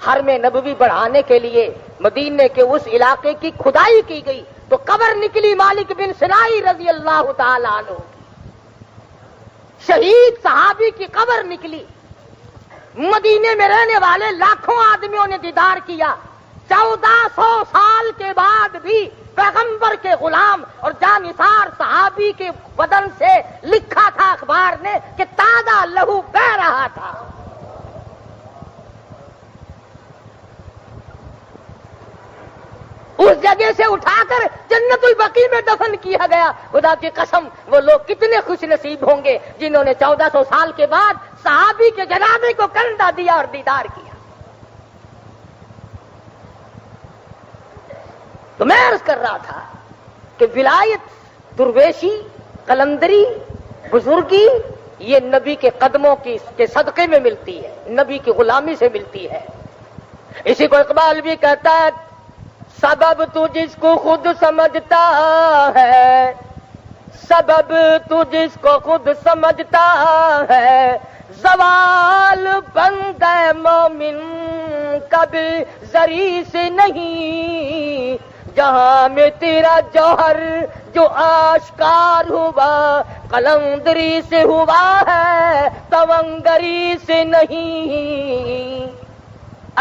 حرم نبوی بڑھانے کے لیے مدینے کے اس علاقے کی کھدائی کی گئی تو قبر نکلی مالک بن سنائی رضی اللہ تعالی عنہ، شہید صحابی کی قبر نکلی۔ مدینے میں رہنے والے لاکھوں آدمیوں نے دیدار کیا۔ 1400 سال کے بعد بھی پیغمبر کے غلام اور جانثار صحابی کے بدن سے لکھا تھا اخبار نے کہ تازہ لہو بہ رہا تھا۔ اس جگہ سے اٹھا کر جنت البقیع میں دفن کیا گیا۔ خدا کی قسم وہ لوگ کتنے خوش نصیب ہوں گے جنہوں نے 1400 سال کے بعد صحابی کے جنازے کو کندھا دیا اور دیدار کیا۔ تو میں عرض کر رہا تھا کہ ولایت، درویشی، قلندری، بزرگی یہ نبی کے قدموں کے صدقے میں ملتی ہے، نبی کی غلامی سے ملتی ہے۔ اسی کو اقبال بھی کہتا ہے سبب تو جس کو خود سمجھتا ہے، سبب تو جس کو خود سمجھتا ہے، زوال بندہ مومن کبھی ذری سے نہیں، جہاں میں تیرا جوہر جو آشکار ہوا قلندری سے ہوا ہے تونگری سے نہیں۔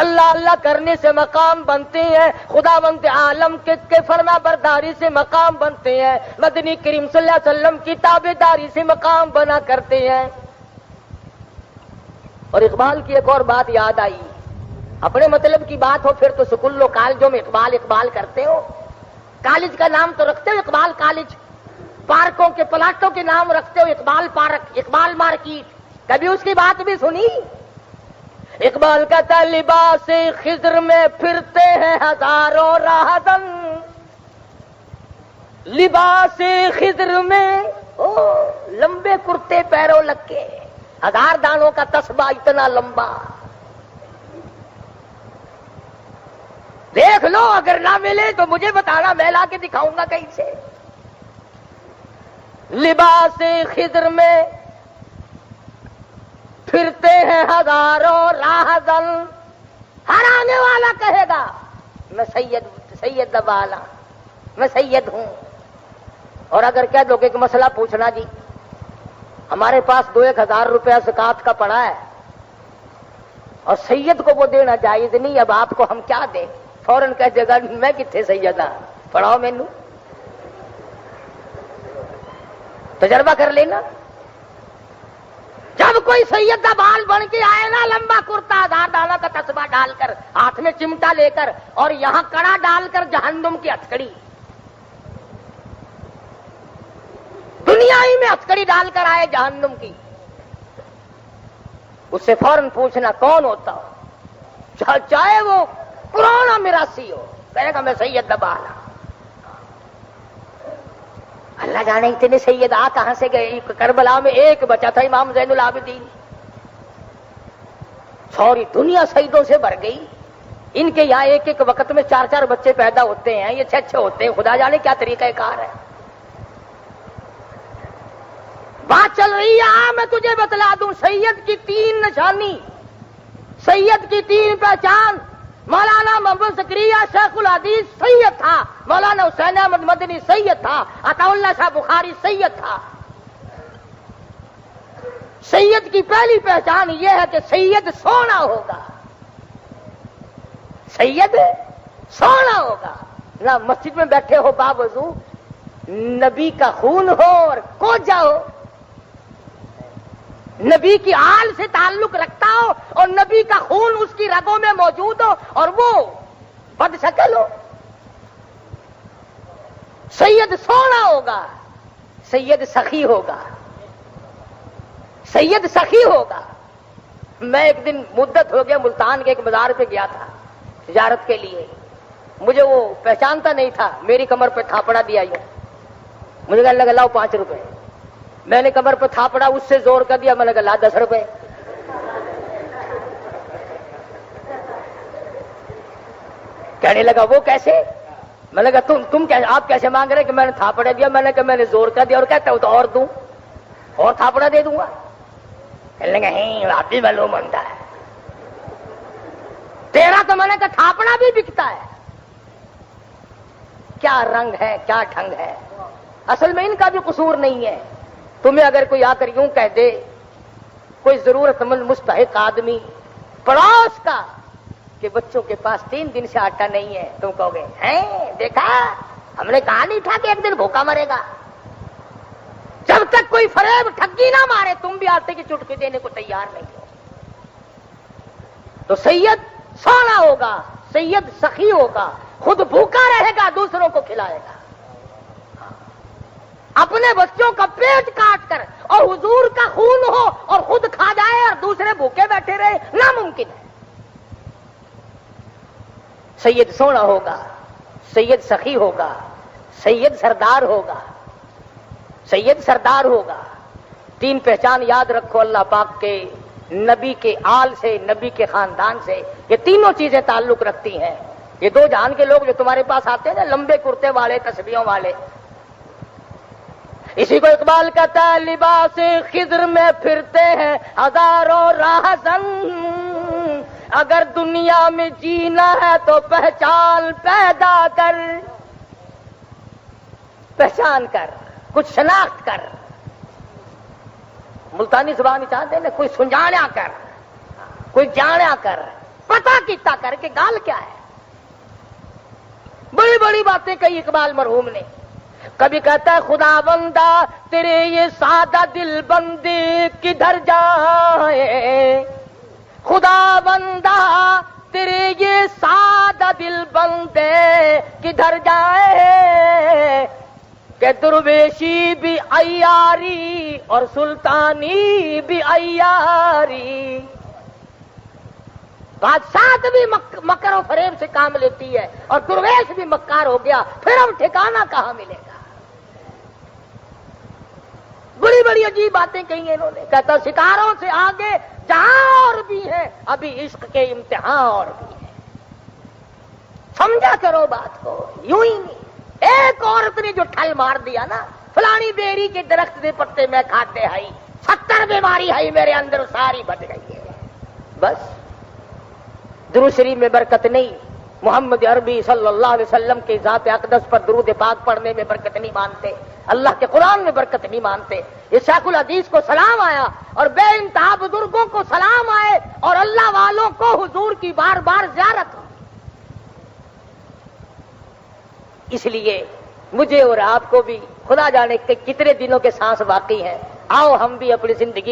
اللہ اللہ کرنے سے مقام بنتے ہیں، خداوند عالم کے فرما برداری سے مقام بنتے ہیں، مدنی کریم صلی اللہ علیہ وسلم کی تابعداری سے مقام بنا کرتے ہیں۔ اور اقبال کی ایک اور بات یاد آئی، اپنے مطلب کی بات ہو پھر تو سکولوں کالجوں میں اقبال اقبال کرتے ہو، کالج کا نام تو رکھتے ہو اقبال کالج، پارکوں کے پلاٹوں کے نام رکھتے ہو اقبال پارک، اقبال مارکیٹ، کبھی اس کی بات بھی سنی؟ اقبال کہتا ہے لباس خضر میں پھرتے ہیں ہزاروں راہزن، لباس خضر میں لمبے کرتے پیروں لگ کے، 1000 دانوں کا تسبہ اتنا لمبا، دیکھ لو اگر نہ ملے تو مجھے بتانا، میں لا کے دکھاؤں گا کہیں سے۔ لباس خضر میں پھرتے ہیں ہزاروں راہزن، ہر آنے والا کہے گا میں سید والا، میں سید ہوں۔ اور اگر کہہ دو کہ ایک مسئلہ پوچھنا جی، ہمارے پاس 2-1000 روپیہ زکات کا پڑا ہے اور سید کو وہ دینا جائز نہیں، اب آپ کو ہم کیا دیں؟ فوراً کہہ دے گا میں کتنے سید ہاں، پڑھاؤ مینو، تجربہ کر لینا۔ جب کوئی سید کا بال بن کے آئے نا، لمبا کرتا، 1000 ڈالر کا تسبیح ڈال کر، ہاتھ میں چمٹا لے کر، اور یہاں کڑا ڈال کر جہنم کی ہتھکڑی، دنیا ہی میں ہتھکڑی ڈال کر آئے جہنم کی، اس سے فوراً پوچھنا کون ہوتا ہو، چاہے وہ پرانا میراثی ہو، کہے گا میں سید کا بال ہوں۔ اللہ جانے اتنے سید آ کہاں سے گئے؟ کربلا میں ایک بچا تھا، امام زین العابدین، سوری دنیا سیدوں سے بھر گئی۔ ان کے یہاں ایک ایک وقت میں 4 بچے پیدا ہوتے ہیں، یہ اچھے ہوتے ہیں، خدا جانے کیا طریقہ کار ہے۔ بات چل رہی ہے، میں تجھے بتلا دوں، سید کی 3 نشانی، سید کی 3 پہچان۔ مولانا محمد زکریا شیخ الحدیث سید تھا، مولانا حسین احمد مدنی سید تھا، عطا اللہ شاہ بخاری سید تھا۔ سید کی پہلی پہچان یہ ہے کہ سید سونا ہوگا، سید سونا ہوگا، نہ مسجد میں بیٹھے ہو باوضو، نبی کا خون ہو اور کوجا ہو، نبی کی آل سے تعلق رکھتا ہو اور نبی کا خون اس کی رگوں میں موجود ہو اور وہ بد شکل ہو۔ سید سونا ہوگا، سید سخی ہوگا، سید سخی ہوگا۔ میں ایک دن مدت ہو گیا ملتان کے ایک بازار پہ گیا تھا تجارت کے لیے، مجھے وہ پہچانتا نہیں تھا، میری کمر پہ تھاپڑا دیا، مجھے کہنے لگا لاؤ 5 روپے، میں نے کمر پہ تھاپڑا اس سے زور کر دیا، میں نے کہا لا 10 روپے۔ کہنے لگا وہ کیسے؟ میں نے کہا تم آپ کیسے مانگ رہے کہ میں نے تھاپڑا دیا؟ میں نے کہا میں نے زور کر دیا، اور کہتا ہوں تو اور دوں، اور تھاپڑا دے دوں گا۔ کہنے لگا آپ بھی معلوم ہوتا ہے تیرا، تو میں نے کہا تھاپڑا بھی بکتا ہے۔ کیا رنگ ہے، کیا ڈھنگ ہے، اصل میں ان کا بھی قصور نہیں ہے۔ تمہیں اگر کوئی آ کر یوں کہہ دے، کوئی ضرورت مند مستحق آدمی پڑوس کا، کہ بچوں کے پاس 3 دن سے آٹا نہیں ہے، تم کہو گے ہیں دیکھا ہم نے کہا نہیں تھا کہ ایک دن بھوکا مرے گا۔ جب تک کوئی فریب ٹھگی نہ مارے تم بھی آٹے کی چٹکی دینے کو تیار نہیں ہو۔ تو سید سونا ہوگا، سید سخی ہوگا، خود بھوکا رہے گا، دوسروں کو کھلائے گا، اپنے بچوں کا پیٹ کاٹ کر، اور حضور کا خون ہو اور خود کھا جائے اور دوسرے بھوکے بیٹھے رہے، ناممکن ہے۔ سید سونا ہوگا، سید سخی ہوگا، سید سردار ہوگا، سید سردار ہوگا۔ 3 پہچان یاد رکھو اللہ پاک کے نبی کے آل سے، نبی کے خاندان سے، یہ تینوں چیزیں تعلق رکھتی ہیں۔ یہ 2 جہان کے لوگ جو تمہارے پاس آتے ہیں نا، لمبے کرتے والے، تسبیحوں والے، اسی کو اقبال کہتا ہے لباس خضر میں پھرتے ہیں ہزاروں راہزن، اگر دنیا میں جینا ہے تو پہچان پیدا کر، پہچان کر، کچھ شناخت کر۔ ملتانی زبان چاہتے ہیں نا، کوئی سنجانا کر، کوئی جانا کر، پتہ کیتا کر کہ گال کیا ہے۔ بڑی بڑی باتیں کہی اقبال مرحوم نے۔ کبھی کہتا ہے خدا بندہ تیرے یہ سادہ دل بندے کدھر جائے، خدا بندہ تیرے یہ سادہ دل بندے کدھر جائے، کہ درویشی بھی عیاری اور سلطانی بھی عیاری۔ بادشاہت بھی مکر و فریب سے کام لیتی ہے، اور درویش بھی مکار ہو گیا، پھر اب ٹھکانہ کہاں ملے گا؟ بڑی بڑی عجیب باتیں کہی ہیں انہوں نے۔ کہتا ستاروں سے آگے جہاں اور بھی ہے، ابھی عشق کے امتحان اور بھی ہے۔ سمجھا کرو بات کو، یوں ہی نہیں۔ ایک عورت نے جو ٹھل مار دیا نا، فلانی بیری کے درخت دے پتے میں کھاتے ہائی، 70 بیماری ہے میرے اندر ساری بٹ گئی ہے، بس۔ درود شریف میں برکت نہیں، محمد عربی صلی اللہ علیہ وسلم کی ذات اقدس پر درود پاک پڑھنے میں برکت نہیں مانتے، اللہ کے قرآن میں برکت نہیں مانتے۔ یہ شیخ الحدیث کو سلام آیا اور بے انتہا بزرگوں کو سلام آئے، اور اللہ والوں کو حضور کی بار بار زیارت ہو۔ اس لیے مجھے اور آپ کو بھی خدا جانے کہ کتنے دنوں کے سانس باقی ہیں، آؤ ہم بھی اپنی زندگی